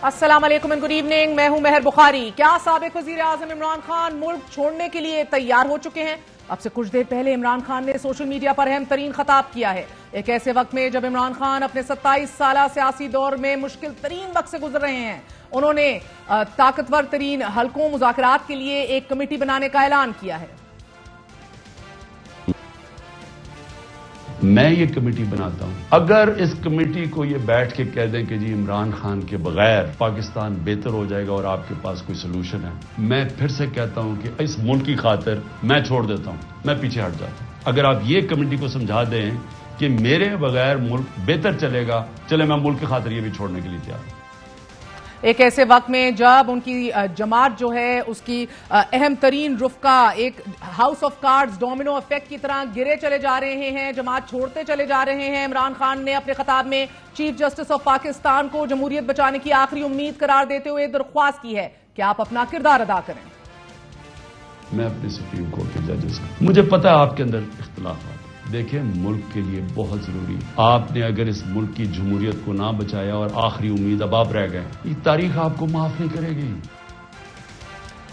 अस्सलाम वालेकुम and good evening. मैं हूं मेहर बुखारी। क्या साबिक वजीर आजम इमरान खान मुल्क छोड़ने के लिए तैयार हो चुके हैं? अब से कुछ देर पहले इमरान खान ने सोशल मीडिया पर अहम तरीन खिताब किया है। एक ऐसे वक्त में जब इमरान खान अपने 27 साल सियासी दौर में मुश्किल तरीन वक्त से गुजर रहे हैं, उन्होंने ताकतवर तरीन हलकों मुज़ाकरात के लिए एक कमेटी बनाने का ऐलान किया है। मैं ये कमेटी बनाता हूं। अगर इस कमेटी को ये बैठ के कह दें कि जी इमरान खान के बगैर पाकिस्तान बेहतर हो जाएगा और आपके पास कोई सोल्यूशन है, मैं फिर से कहता हूं कि इस मुल्क की खातिर मैं छोड़ देता हूं, मैं पीछे हट जाता हूं। अगर आप ये कमेटी को समझा दें कि मेरे बगैर मुल्क बेहतर चलेगा, चले मैं मुल्क की खातिर ये भी छोड़ने के लिए तैयार हूं। एक ऐसे वक्त में जब उनकी जमात जो है उसकी अहम तरीन रुफ़का एक house of cards domino effect की तरह गिरे चले जा रहे हैं, जमात छोड़ते चले जा रहे हैं। इमरान खान ने अपने खिताब में चीफ जस्टिस ऑफ पाकिस्तान को जमहूरियत बचाने की आखिरी उम्मीद करार देते हुए दरख्वास्त की है कि आप अपना किरदार अदा करें। मैं अपने सुप्रीम कोर्ट के जजेस को, मुझे पता है आपके अंदर इख्तिलाफ है, देखिए मुल्क के लिए बहुत जरूरी, आपने अगर इस मुल्क की जमहूरियत को ना बचाया और आखिरी उम्मीद अब आप रह गए, ये तारीख आपको माफ नहीं करेगी।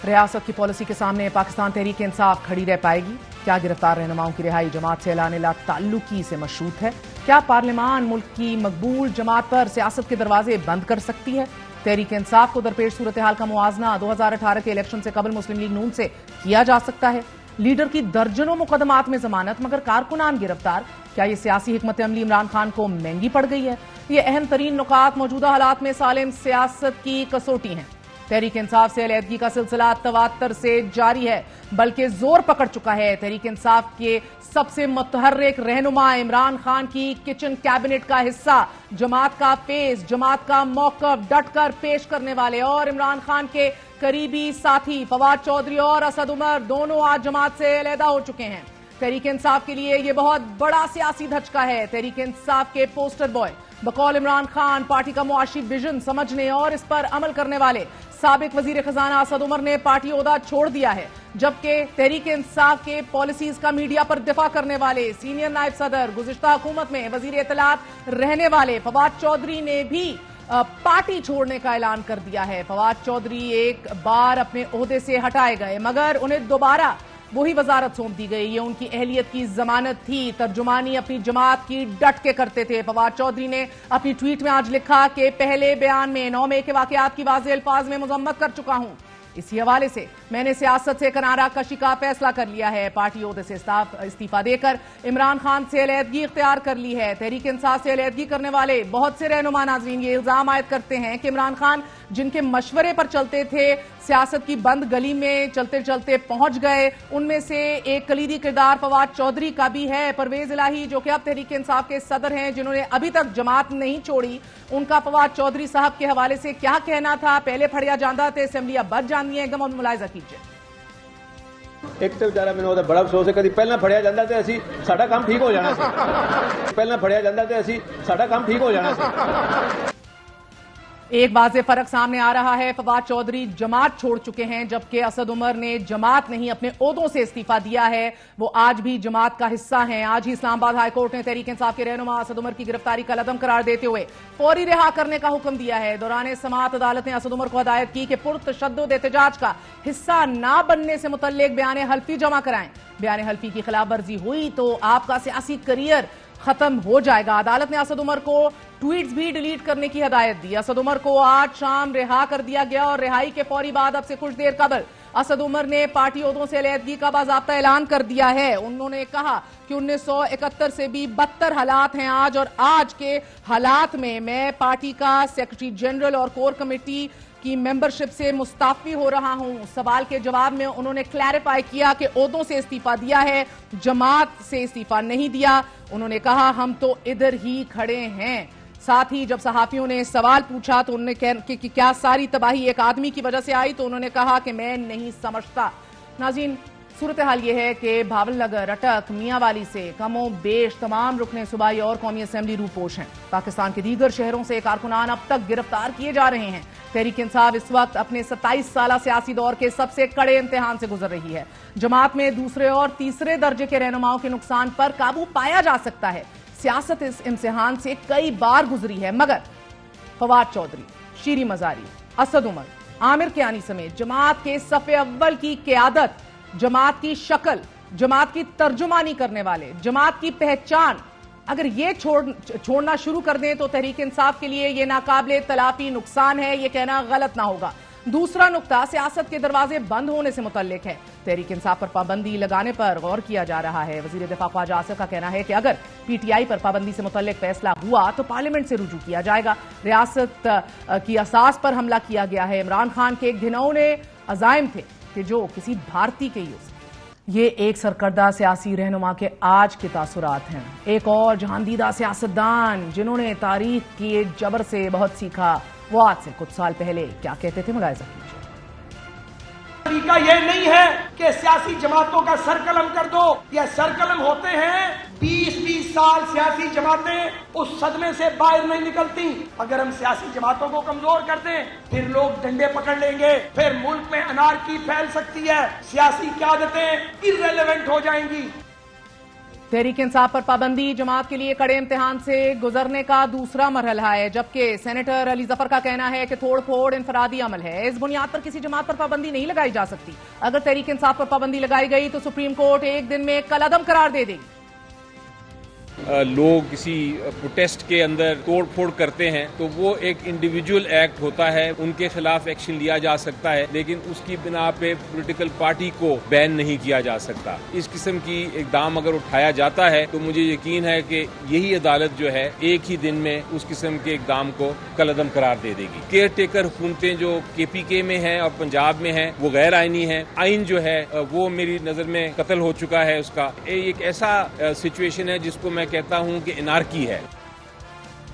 रियासत की पॉलिसी के सामने पाकिस्तान तहरीक इंसाफ खड़ी रह पाएगी? क्या गिरफ्तार रहनुमाओं की रिहाई जमात से ऐलान ला ताल्लुकी से मशरूत है? क्या पार्लियामान मुल्क की मकबूल जमात पर सियासत के दरवाजे बंद कर सकती है? तहरीक इंसाफ को दरपेश सूरत हाल का मुआवजना 2018 के इलेक्शन से कबल मुस्लिम लीग नून से किया जा सकता है। लीडर की दर्जनों मुकदमात में जमानत मगर कारकुनान गिरफ्तार। क्या ये सियासी हिकमत अमली इमरान खान को महंगी पड़ गई है? ये अहम तरीन नुकात मौजूदा हालात में सालिम सियासत की कसौटी हैं। तहरीक इंसाफ से अलहदगी का सिलसिला तवातर से जारी है, बल्कि जोर पकड़ चुका है। तहरीक इंसाफ के सबसे मुतहर्रिक रहनुमा इमरान खान की किचन कैबिनेट का हिस्सा, जमात का फेस, जमात का मौकफ डट कर पेश करने वाले और इमरान खान के करीबी साथी फवाद चौधरी और असद उमर दोनों आज जमात से अलहदा हो चुके हैं। तहरीक इंसाफ के लिए यह बहुत बड़ा सियासी धचका है। तहरीक इंसाफ के पोस्टर बॉय बकौल इमरान खान पार्टी का मुआशी विजन समझने और इस पर अमल करने वाले साबिक वजीर खजाना असद उमर ने पार्टी ओहदा छोड़ दिया है, जबकि तहरीक इंसाफ के पॉलिसीज का मीडिया पर दिफा करने वाले सीनियर नायब सदर गुज़िश्ता हुकूमत में वजीर इत्तलात रहने वाले फवाद चौधरी ने भी पार्टी छोड़ने का ऐलान कर दिया है। फवाद चौधरी एक बार अपने ओहदे से हटाए गए मगर उन्हें दोबारा वही वजारत सौंप दी गई। ये उनकी अहलियत की जमानत थी। तर्जुमानी अपनी जमात की डट के करते थे। फवाद चौधरी ने अपनी ट्वीट में आज लिखा कि पहले बयान में 9 मई के वाकयात की वाज़ेह अल्फाज में मजम्मत कर चुका हूं। इसी हवाले से मैंने सियासत से किनारा कशी का फैसला कर लिया है। पार्टी ओहदे से इस्तीफा देकर इमरान खान से अलहदगी इख्तियार कर ली है। तहरीक इंसाफ से अलहदगी करने वाले बहुत से रहनुमा नाज़रीन ये इल्जाम आयद करते हैं कि इमरान खान जिनके मशवरे पर चलते थे, सियासत की बंद गली में चलते चलते पहुंच गए। उनमें से एक कलीदी किरदार फवाद चौधरी का भी है। परवेज इलाही जो कि अब तहरीक इंसाफ के सदर हैं, जिन्होंने अभी तक जमात नहीं छोड़ी, उनका फवाद चौधरी साहब के हवाले से क्या कहना था? पहले फड़िया जांदा थे असैम्बलियां बच जांदी है, एकदम मुलायजा कीजिए। एक तो बेचारा मैंने ਉਹਦਾ बड़ा अफसोस है, कभी पहला फड़िया जाता तो असी साडा काम ठीक हो जाना सी, पहला फड़िया जाता तो असी साडा काम ठीक हो जाना सी। एक वाज़ेह फर्क सामने आ रहा है। फवाद चौधरी जमात छोड़ चुके हैं, जबकि असद उमर ने जमात नहीं अपने ओहदों से इस्तीफा दिया है। वो आज भी जमात का हिस्सा हैं। आज ही इस्लामाबाद हाई कोर्ट ने तहरीक इंसाफ के रहनुमा असद उमर की गिरफ्तारी का लदम करार देते हुए फौरी रिहा करने का हुक्म दिया है। दौरान समाअत अदालत ने असद उमर को हदायत की कि पुरतशद्दुद एहतजाज का हिस्सा ना बनने से मुतल्लिक बयान हल्फी जमा कराएं। बयान हल्फी की खिलाफ वर्जी हुई तो आपका सियासी करियर खत्म हो जाएगा। अदालत ने असद उमर को ट्वीट्स भी डिलीट करने की हदायत दी। असद उमर को आज शाम रिहा कर दिया गया और रिहाई के फौरी बाद अब से कुछ देर कबल असद उमर ने पार्टी ओहदों से अलहदगी का बाज़ाब्ता ऐलान कर दिया है। उन्होंने कहा कि 1971 से भी बदतर हालात हैं आज, और आज के हालात में मैं पार्टी का सेक्रेटरी जनरल और कोर कमेटी की मेंबरशिप से मुस्ताफी हो रहा हूं। सवाल के जवाब में उन्होंने क्लैरिफाई किया कि ओहदों से इस्तीफा दिया है, जमात से इस्तीफा नहीं दिया। उन्होंने कहा हम तो इधर ही खड़े हैं। साथ ही जब सहाफियों ने सवाल पूछा तो उन्होंने कहा कि क्या सारी तबाही एक आदमी की वजह से आई, तो उन्होंने कहा कि मैं नहीं समझता। नाज़रीन, सूरत हाल ये है कि भावलनगर, अटक, मियांवाली से कमो बेश तमाम रुकने सूबाई और कौमी असेंबली रूपोश हैं। पाकिस्तान के दीगर शहरों से कारकुनान अब तक गिरफ्तार किए जा रहे हैं। तहरीक इंसाफ इस वक्त अपने 27 साल सियासी दौर के सबसे कड़े इम्तिहान से गुजर रही है। जमात में दूसरे और तीसरे दर्जे के रहनुमाओं के नुकसान पर काबू पाया जा सकता है। सियासत इस इम्तिहान से कई बार गुजरी है, मगर फवाद चौधरी, शीरी मजारी, असद उमर, आमिर कियानी समेत जमात के सफ़े अव्वल की क़यादत, जमात की शक्ल, जमात की तर्जुमानी करने वाले, जमात की पहचान अगर ये छोड़ना शुरू कर दें तो तहरीक इंसाफ के लिए ये नाकाबिले तलाफी नुकसान है, ये कहना गलत ना होगा। दूसरा नुक्ता सियासत के दरवाजे बंद होने से मुतल्लिक है। तहरीक इंसाफ पर पाबंदी लगाने पर गौर किया जा रहा है। वजीर दिफा ख्वाजा आसिफ का कहना है कि अगर पीटीआई पर पाबंदी से मुतल्लिक फैसला हुआ तो पार्लियामेंट से रुजू किया जाएगा। रियासत की असास पर हमला किया गया है। इमरान खान के घिनौने अज़ाइम थे कि जो किसी भारतीय के यूज। ये एक सरकर्दा सियासी रहनुमा के आज के तासुरात हैं। एक और जहांदीदा सियासतदान जिन्होंने तारीख के जबर से बहुत सीखा, वो आज से कुछ साल पहले क्या कहते थे, मुलाहिजा कीजिए। तरीका ये नहीं है कि सियासी जमातों का सरकलम कर दो। ये सरकलम होते हैं 20-20 साल सियासी जमातें उस सदमे से बाहर नहीं निकलती। अगर हम सियासी जमातों को कमजोर कर दें फिर लोग डंडे पकड़ लेंगे, फिर मुल्क में अनारकी फैल सकती है, सियासी क़यादतें इर्रेलेवेंट हो जाएंगी। तहरीक इंसाफ पर पाबंदी जमात के लिए कड़े इम्तिहान से गुजरने का दूसरा मरहला है, जबकि सेनेटर अली जफर का कहना है कि तोड़ फोड़ इनफरादी अमल है। इस बुनियाद पर किसी जमात पर पाबंदी नहीं लगाई जा सकती। अगर तहरीक इंसाफ पर पाबंदी लगाई गई तो सुप्रीम कोर्ट एक दिन में कलअदम करार दे देगी। लोग किसी प्रोटेस्ट के अंदर तोड़ फोड़ करते हैं तो वो एक इंडिविजुअल एक्ट होता है, उनके खिलाफ एक्शन लिया जा सकता है, लेकिन उसकी बिना पे पॉलिटिकल पार्टी को बैन नहीं किया जा सकता। इस किस्म की इकदाम अगर उठाया जाता है तो मुझे यकीन है कि यही अदालत जो है एक ही दिन में उस किस्म के इकदाम को कलअदम करार दे देगी। केयर टेकर हुकूमतें जो KPK में हैं और पंजाब में हैं वो गैर आइनी हैं। आइन जो है वो मेरी नजर में कत्ल हो चुका है उसका। एक ऐसा सिचुएशन है जिसको मैं कहता हूं कि एनार्की है।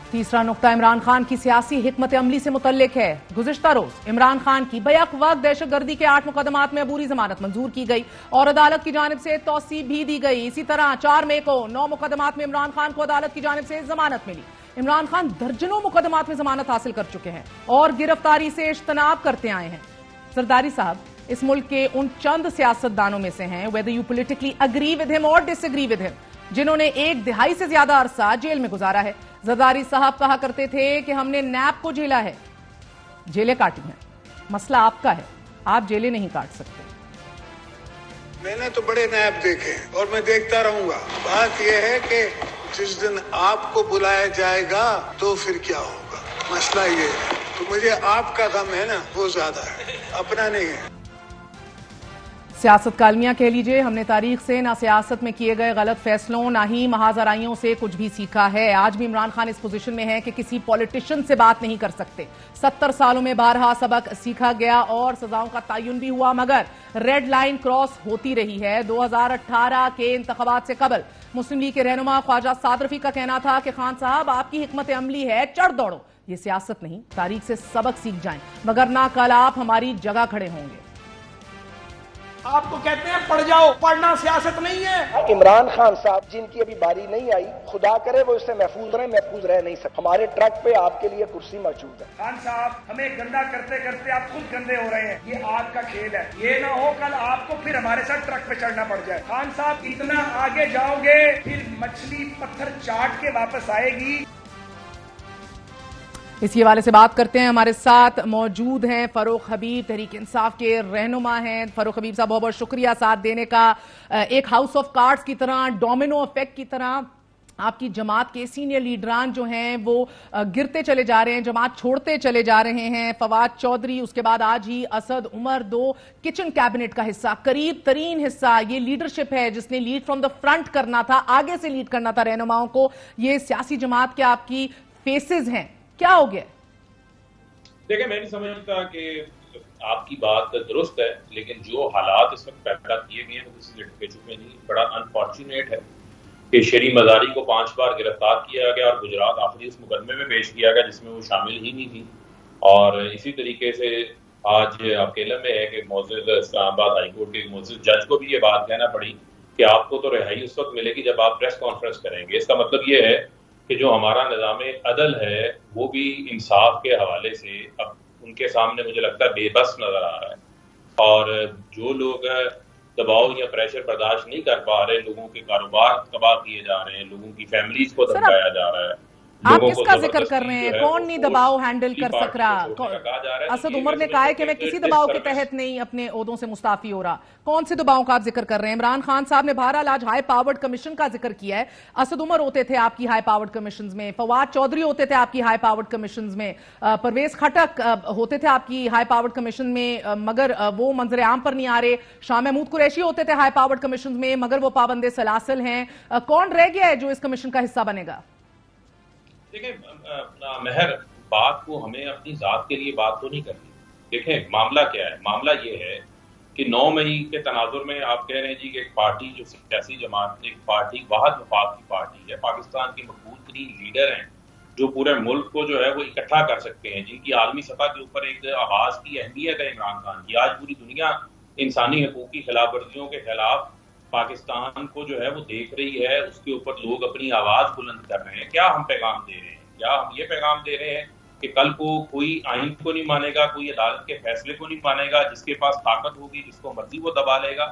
तीसरा नुक्ता इमरान खान की सियासी हिकमत अमली से मुतल्लिक है। गुज़िश्ता रोज इमरान खान की बैक वक्त दहशतगर्दी के 8 मुकदमात में अबूरी जमानत मंजूर की गई और अदालत की जानिब से तौसी भी दी गई। इसी तरह 4 मई को 9 मुकदमात में इमरान खान को अदालत की जानिब से जमानत मिली। इमरान खान दर्जनों मुकदमात में जमानत हासिल कर चुके हैं और गिरफ्तारी से इज्तनाब करते आए हैं। जरदारी साहब इस मुल्क के उन चंद सियासतदानों में से हैं, whether you politically agree with him और डिसएग्री विद हिम, जिन्होंने 1 दिहाई से ज्यादा अरसा जेल में गुजारा है। जरदारी साहब कहा करते थे कि हमने नैब को झेला है, जेलें काटी हैं। मसला आपका है, आप जेलें नहीं काट सकते। मैंने तो बड़े नैब देखे और मैं देखता रहूंगा। बात यह है कि जिस दिन आपको बुलाया जाएगा तो फिर क्या होगा, मसला ये है। तो मुझे आपका गम है ना, वो ज्यादा है, अपना नहीं है। सियासत का अलमिया कह लीजिए। हमने तारीख से ना सियासत में किए गए गलत फैसलों ना ही महाजराइयों से कुछ भी सीखा है। आज भी इमरान खान इस पोजीशन में है कि किसी पॉलिटिशियन से बात नहीं कर सकते। 70 सालों में बारहा सबक सीखा गया और सजाओं का तयन भी हुआ, मगर रेड लाइन क्रॉस होती रही है। 2018 के इंतखाबात से कबल मुस्लिम लीग के रहनुमा ख्वाजा साद रफी का कहना था कि खान साहब आपकी हिकमत अमली है, चढ़ दौड़ो, ये सियासत नहीं, तारीख से सबक सीख जाएं, मगर ना कल आप हमारी जगह खड़े होंगे। आपको कहते हैं पढ़ जाओ, पढ़ना सियासत नहीं है। इमरान खान साहब जिनकी अभी बारी नहीं आई, खुदा करे वो इससे महफूज रह नहीं सकते। हमारे ट्रक पे आपके लिए कुर्सी मौजूद है। खान साहब हमें गंदा करते करते आप खुद गंदे हो रहे हैं। ये आपका खेल है, ये ना हो कल आपको फिर हमारे साथ ट्रक पे चढ़ना पड़ जाए। खान साहब इतना आगे जाओगे फिर मछली पत्थर चाट के वापस आएगी। इसी हवाले से बात करते हैं। हमारे साथ मौजूद हैं फरूख हबीब, तहरीक इंसाफ के रहनुमा हैं। फरूख हबीब साहब बहुत बहुत शुक्रिया साथ देने का। एक हाउस ऑफ कार्ड्स की तरह, डोमिनो इफेक्ट की तरह आपकी जमात के सीनियर लीडरान जो हैं वो गिरते चले जा रहे हैं, जमात छोड़ते चले जा रहे हैं। फवाद चौधरी, उसके बाद आज ही असद उमर, 2 किचन कैबिनेट का हिस्सा, करीब तरीन हिस्सा। ये लीडरशिप है जिसने लीड फ्रॉम द फ्रंट करना था, आगे से लीड करना था रहनुमाओं को। ये सियासी जमात के आपकी फेसेस हैं, क्या हो गया? देखिए, मैं नहीं समझता कि आपकी बात दुरुस्त है, लेकिन जो हालात इस वक्त पैदा किए गए हैं किसी लिटरेचर में नहीं। बड़ा अनफॉर्चुनेट है कि शेरी मजारी को 5 बार गिरफ्तार किया गया और गुजरात आखिरी इस मुकदमे में पेश किया गया जिसमें वो शामिल ही नहीं थी। और इसी तरीके से आज आपके इल्म में है कि मोअज़्ज़िज़ इस्लामाबाद हाई कोर्ट के मोअज़्ज़िज़ जज को भी ये बात कहना पड़ी कि आपको तो रिहाई उस वक्त मिलेगी जब आप प्रेस कॉन्फ्रेंस करेंगे। इसका मतलब ये है कि जो हमारा निज़ाम अदल है वो भी इंसाफ के हवाले से अब उनके सामने मुझे लगता है बेबस नजर आ रहा है। और जो लोग दबाव या प्रेशर बर्दाश्त नहीं कर पा रहे, लोगों के कारोबार तबाह किए जा रहे हैं, लोगों की फैमिलीज को धमकाया जा रहा है, آپ کس کا ذکر کر رہے ہیں؟ کون نہیں دباؤ ہینڈل کر سک رہا؟ اسد عمر نے کہا ہے کہ میں کسی دباؤ کے تحت نہیں اپنے عہدوں سے مستعفی ہو رہا. کون سے دباؤ کا آپ ذکر کر رہے ہیں؟ عمران خان صاحب نے بہرحال آج ہائی پاورڈ کمیشن کا ذکر کیا ہے. اسد عمر ہوتے تھے آپ کی ہائی پاورڈ کمیشنز میں, فواد چودھری ہوتے تھے آپ کی ہائی پاورڈ کمیشنز میں, پرویز خٹک ہوتے تھے آپ کی ہائی پاورڈ کمیشن میں مگر وہ منظر عام پر نہیں آ رہے. شاہ محمود قریشی ہوتے تھے ہائی پاورڈ کمیشنز میں مگر وہ پابند سلاسل ہیں. کون رہ گیا ہے جو اس کمیشن کا حصہ بنے گا؟ دیکھیں مہر, بات کو ہمیں اپنی ذات کے لیے بات تو نہیں کرنی. دیکھیں معاملہ کیا ہے, معاملہ یہ ہے کہ 9 مئی کے تناظر میں آپ کہہ رہے ہیں جی کہ ایک پارٹی جو سیاسی جماعت, ایک پارٹی وحد وفاق کی پارٹی ہے, پاکستان کے مقبول ترین لیڈر ہیں جو پورے ملک کو جو ہے وہ اکٹھا کر سکتے ہیں, جن کی عالمی سطح کے اوپر ایک آواز کی اہمیت ہے عمران خان کی. آج پوری دنیا انسانی حقوق کی خلاف ورزیوں کے خلاف پاکستان کو جو ہے وہ دیکھ رہی ہے, اس کے اوپر لوگ اپنی آواز بلند کر رہے ہیں. کیا ہم پیغام دے رہے ہیں؟ کیا ہم یہ پیغام دے رہے ہیں کہ کل کو کوئی آئین کو نہیں مانے گا, کوئی عدالت کے فیصلے کو نہیں مانے گا, جس کے پاس طاقت ہوگی جس کو مرضی وہ دبا لے گا؟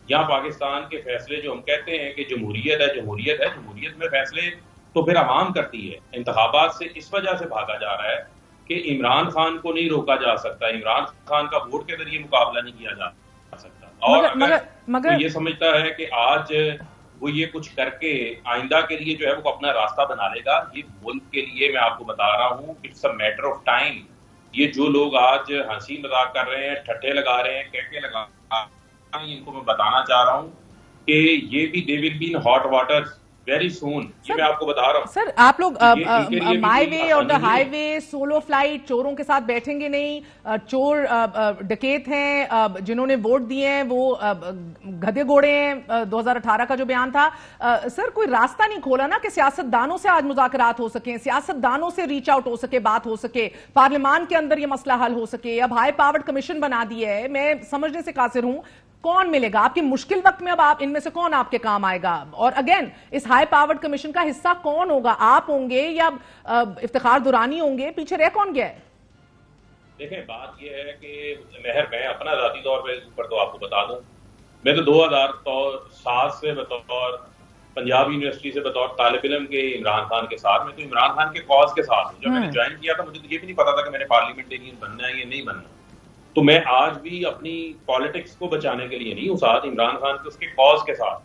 یا پاکستان کے فیصلے جو ہم کہتے ہیں کہ جمہوریت ہے, جمہوریت ہے, جمہوریت میں فیصلے تو پھر عوام کرتی ہے. انتخابات سے اس وجہ سے بھاگا جا رہا ہے کہ عمران خان کو نہیں روکا جا سکتا, عمران خان کا ووٹ کے ذریعے مقابلہ نہیں کیا جا سکتا. اور اگر یہ سمجھتا ہے کہ آج وہ یہ کچھ کر کے آئندہ کے لیے جو ہے وہ اپنا راستہ بنا لے گا, یہ ملک کے لیے میں آپ کو بتا رہا ہوں it's a matter of time. یہ جو لوگ آج ہنسی مذاق کر رہے ہیں, ٹھٹھے لگا رہے ہیں, کہکے لگا رہے ہیں, ان کو میں بتانا چاہ رہا ہوں کہ یہ بھی they will be in hot water very soon. یہ میں آپ کو بتا رہا ہوں سر, آپ لوگ مائی وے اور the highway solo flight چوروں کے ساتھ بیٹھیں گے نہیں. چور ڈکیت ہیں, جنہوں نے ووٹ دیے ہیں وہ گدھے گھوڑے ہیں. 2018 کا جو بیان تھا سر, کوئی راستہ نہیں کھولا نا کہ سیاست دانوں سے آج مذاکرات ہو سکیں, سیاست دانوں سے ریچ آؤٹ ہو سکے, بات ہو سکے, پارلیمان کے اندر یہ مسئلہ حل ہو سکے. اب ہائی پاورڈ کمیشن بنا دی ہے, میں سمجھنے سے قاصر ہوں کون ملے گا آپ کے مشکل وقت میں؟ اب آپ ان میں سے کون آپ کے کام آئے گا؟ اور اگین اس ہائی پاورڈ کمیشن کا حصہ کون ہوگا؟ آپ ہوں گے یا افتخار درانی ہوں گے؟ پیچھے رہ کون گیا ہے؟ دیکھیں بات یہ ہے کہ مہر, میں اپنا ذاتی طور پر تو آپ کو بتا دوں, میں تو 2007 سے بطور پنجاب یونیورسٹی سے بطور طالب علم کے عمران خان کے ساتھ, میں تو عمران خان کے کاز کے ساتھ ہوں. جب میں نے جوائن کیا تھا مجھے تو یہ بھی نہیں پتا تھا کہ میں نے پارلیمنٹیرین بننا ہے یا نہیں بننا. تو میں آج بھی اپنی پالیٹکس کو بچانے کے لیے نہیں ہوں ساتھ, عمران خان کے اس کے کاز کے ساتھ.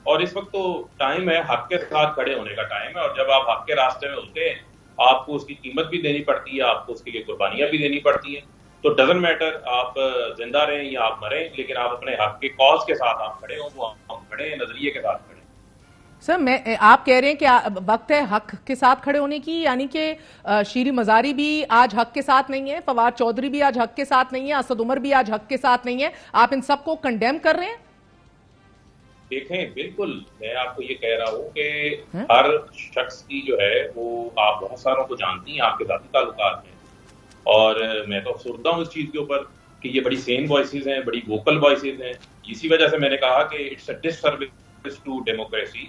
اور اس وقت تو ٹائم ہے حق کے ساتھ کھڑے ہونے کا ٹائم ہے, اور جب آپ حق کے راستے میں ہوتے ہیں آپ کو اس کی قیمت بھی دینی پڑتی ہے, آپ کو اس کے لیے قربانیاں بھی دینی پڑتی ہیں. تو ڈزنٹ میٹر آپ زندہ رہیں یا آپ مریں, لیکن آپ اپنے حق کے کاز کے ساتھ آپ کھڑے ہوں, وہ ہم کھڑے ہیں, نظریے کے ساتھ کھڑے. سر آپ کہہ رہے ہیں کہ وقت ہے حق کے ساتھ کھڑے ہونے کی, یعنی کہ شیری مزاری بھی آج حق کے ساتھ نہیں ہے, فواد چودھری بھی آج حق کے ساتھ نہیں ہے, اسد عمر بھی آج حق کے ساتھ نہیں ہے, آپ ان سب کو کنڈیم کر رہے ہیں؟ دیکھیں بالکل میں آپ کو یہ کہہ رہا ہوں کہ ہر شخص کی جو ہے وہ, آپ بہت ساروں کو جانتی ہیں, آپ کے ذاتی تعلقات ہیں, اور میں تو افسردہ ہوں اس چیز کے اوپر کہ یہ بڑی سین وائسز ہیں, بڑی ووکل وائسز ہیں. اسی وجہ سے میں نے کہا کہ it's a disservice to democracy.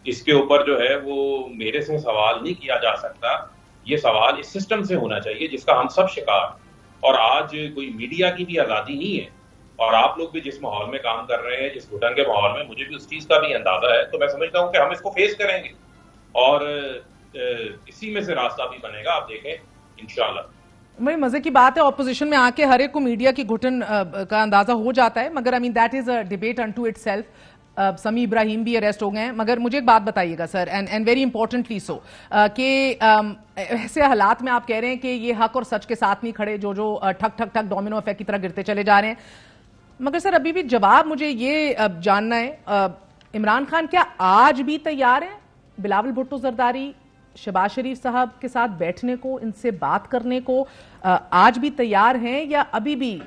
اس کے اوپر جو ہے وہ میرے سے سوال نہیں کیا جا سکتا, یہ سوال اس سسٹم سے ہونا چاہیے جس کا ہم سب شکار ہیں. اور آج کوئی میڈیا کی بھی آزادی نہیں ہے, اور آپ لوگ بھی جس ماحول میں کام کر رہے ہیں, جس گھٹن کے ماحول میں, مجھے بھی اس چیز کا بھی اندازہ ہے. تو میں سمجھتا ہوں کہ ہم اس کو فیس کریں گے اور اسی میں سے راستہ بھی بنے گا, آپ دیکھیں انشاءاللہ. بڑی مزے کی بات ہے, اپوزیشن میں آ کے ہر ایک کو میڈیا کی گھٹن کا اندازہ ہو جاتا ہے, مگر that is a debate into itself. Sami Ibrahim بھی اریسٹ ہو گئے ہیں, مگر مجھے ایک بات بتائیے گا سر, اینڈ ویری امپورٹنٹلی سو, کہ ایسے حالات میں آپ کہہ رہے ہیں کہ یہ حق اور سچ کے ساتھ نہیں کھڑے, جو ٹھک ٹھک ٹھک ڈومینو افیکٹ کی طرح گرتے چلے جا رہے ہیں. مگر سر ابھی بھی جواب مجھے یہ جاننا ہے, عمران خان کیا آج بھی تیار ہیں بلاول بھٹو زرداری, شہباز شریف صاحب کے ساتھ بیٹھنے کو, ان سے بات کرنے کو آج بھی تیار ہیں, یا ابھی بھی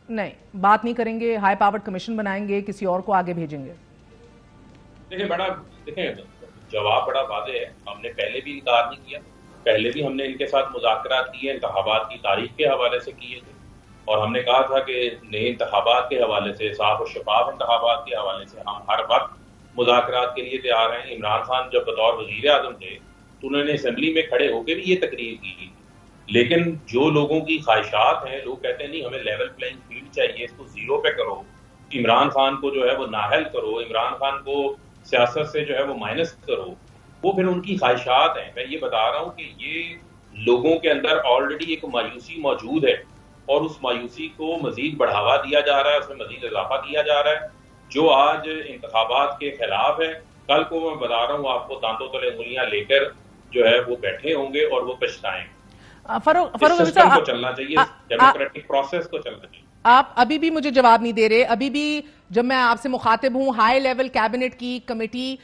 نہیں بات نہیں کریں گے, ہائی پاورڈ کمیشن بنائیں گے, کسی اور کو آگے بھیجیں گے؟ دیکھیں جواب بڑا واضح ہے. ہم نے پہلے بھی انکار نہیں کیا, پہلے بھی ہم نے ان کے ساتھ مذاکرات کیے, انتخابات کی تاریخ کے حوالے سے کیے تھے, اور ہم نے کہا تھا کہ نئے انتخابات کے حوالے سے, صاف اور شفاف انتخابات کے حوالے سے ہم ہر وقت مذاکرات کے لیے تیار ہیں. عمران خان جب بطور وزیر اعظم تھے تو انہوں نے اسمبلی میں کھڑے ہو کے بھی یہ تقریر کی, لیکن جو لوگوں کی خواہشات ہیں, لوگ کہتے ہیں نہیں ہمیں لیول پلینگ فیلڈ چاہیے, اس کو زیرو پہ کرو, عمران خان کو جو ہے وہ نااہل کرو, عمران خان کو سیاست سے جو ہے وہ مائنس کرو. وہ پھر ان کی خواہشات ہیں. میں یہ بتا رہا ہوں کہ یہ لوگوں کے اندر آلریڈی ایک مایوسی موجود ہے اور اس مایوسی کو مزید بڑھاوا دیا جا رہا ہے, اس میں مزید اضافہ کیا جا رہا ہے. جو آج انتخابات کے خلاف ہے, کل کو میں بتا رہا ہوں آپ کو دانتوں تلے انگلیاں لے کر جو ہے وہ بیٹھے ہوں گے اور وہ پچھتائیں. سسٹم کو چلنا چاہیے, ڈیموکریٹک پروسیس کو چلنا چاہیے. آپ ابھی بھی مجھے جواب نہیں دے رہے. ابھی بھی جب میں آپ سے مخاطب ہوں, ہائی لیول کیبنٹ کی کمیٹی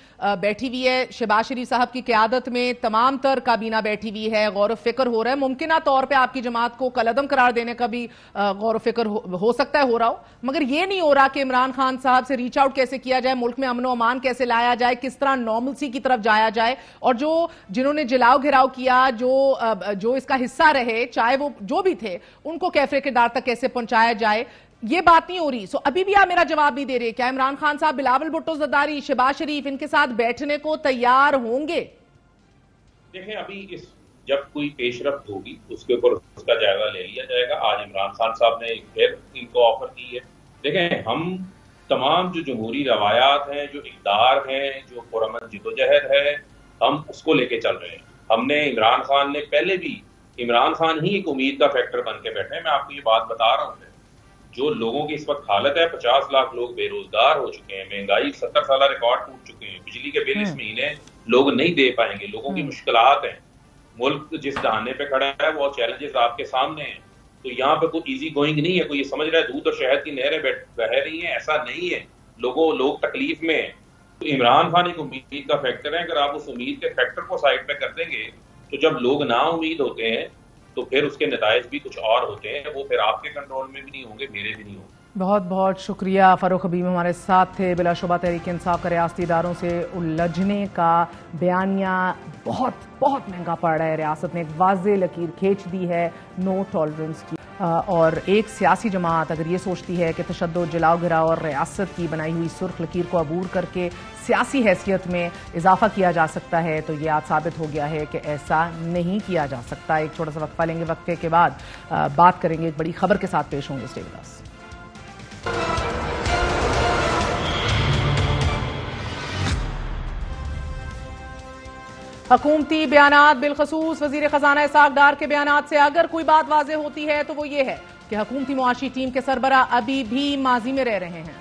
بیٹھی ہوئی ہے, شہباز شریف صاحب کی قیادت میں تمام تر کابینہ بیٹھی ہوئی ہے, غور و فکر ہو رہا ہے. ممکنہ طور پہ آپ کی جماعت کو کالعدم قرار دینے کا بھی غور و فکر ہو سکتا ہے, ہو رہا ہو, مگر یہ نہیں ہو رہا کہ عمران خان صاحب سے ریچ آؤٹ کیسے کیا جائے, ملک میں امن و امان کیسے لایا جائے, کس طرح نارملسی کی طرف جایا جائے, اور جنہوں نے جلاؤ گھراؤ کیا, جو اس کا حصہ رہے, چاہے وہ جو بھی تھے, ان کو کیفے کے دار تک کیسے پہنچایا جائے, یہ بات نہیں ہو رہی. سو ابھی بھی آپ میرا جواب نہیں دے رہے. کیا عمران خان صاحب, بلاول بھٹو زرداری, شہباز شریف ان کے ساتھ بیٹھنے کو تیار ہوں گے؟ دیکھیں, ابھی جب کوئی پیش رفت ہوگی اس کے اوپر اس کا جائزہ لے لیا جائے گا. آج عمران خان صاحب نے پھر ان کو آفر کی ہے. دیکھیں, ہم تمام جو جمہوری روایات ہیں, جو اقدار ہیں, جو پرامن جدوجہد ہے, ہم اس کو لے کے چل رہے ہیں. ہم نے عمران خان نے پہلے بھی, عمران خان ہی ایک امید کا فیکٹر بن کے بیٹھے ہیں. میں آپ کو یہ بات بتا رہا ہوں, جو لوگوں کی اس وقت حالت ہے, 50 لاکھ لوگ بے روزگار ہو چکے ہیں, مہنگائی 70 سالہ ریکارڈ ٹوٹ چکے ہیں, بجلی کے بل اس مہینے لوگ نہیں دے پائیں گے, لوگوں کی مشکلات ہیں, ملک جس دہانے پہ کھڑا ہے وہ چیلنجز آپ کے سامنے ہیں. تو یہاں پہ کوئی ایزی گوئنگ نہیں ہے. کوئی یہ سمجھ رہا ہے دودھ اور شہد کی نہریں بہہ رہی ہیں, ایسا نہیں ہے. لوگ تکلیف میں ہیں. تو عمران خان ایک امید کا فیکٹر ہے. اگر آپ اس امید کے فیکٹر کو سائڈ پہ کر دیں گے تو جب لوگ نا امید ہوتے ہیں تو پھر اس کے نتائج بھی کچھ اور ہوتے ہیں. وہ پھر آپ کے کنٹرول میں بھی نہیں ہوں گے, میرے بھی نہیں ہوں گے. بہت بہت شکریہ. فاروق حبیب ہمارے ساتھ تھے. بلا شبہ تحریک انصاف کا ریاستی اداروں سے الجھنے کا بیانیہ بہت بہت مہنگا پڑ رہا ہے. ریاست نے ایک واضح لکیر کھینچ دی ہے نو ٹالرنس کی, اور ایک سیاسی جماعت اگر یہ سوچتی ہے کہ تشدد, جلاؤ گھراؤ اور ریاست کی بنائی ہوئی سرخ لکیر کو عبور کر کے سیاسی حیثیت میں اضافہ کیا جا سکتا ہے, تو یہ آج ثابت ہو گیا ہے کہ ایسا نہیں کیا جا سکتا. ایک چھوٹا سا وقفہ لیں گے, وقفے کے بعد بات کریں گے. ایک بڑی خبر کے ساتھ پیش ہوں گے. Stay with us. حکومتی بیانات, بالخصوص وزیر خزانہ اسحاق ڈار کے بیانات سے اگر کوئی بات واضح ہوتی ہے تو وہ یہ ہے کہ حکومتی معاشی ٹیم کے سربراہ ابھی بھی ماضی میں رہ رہے ہیں.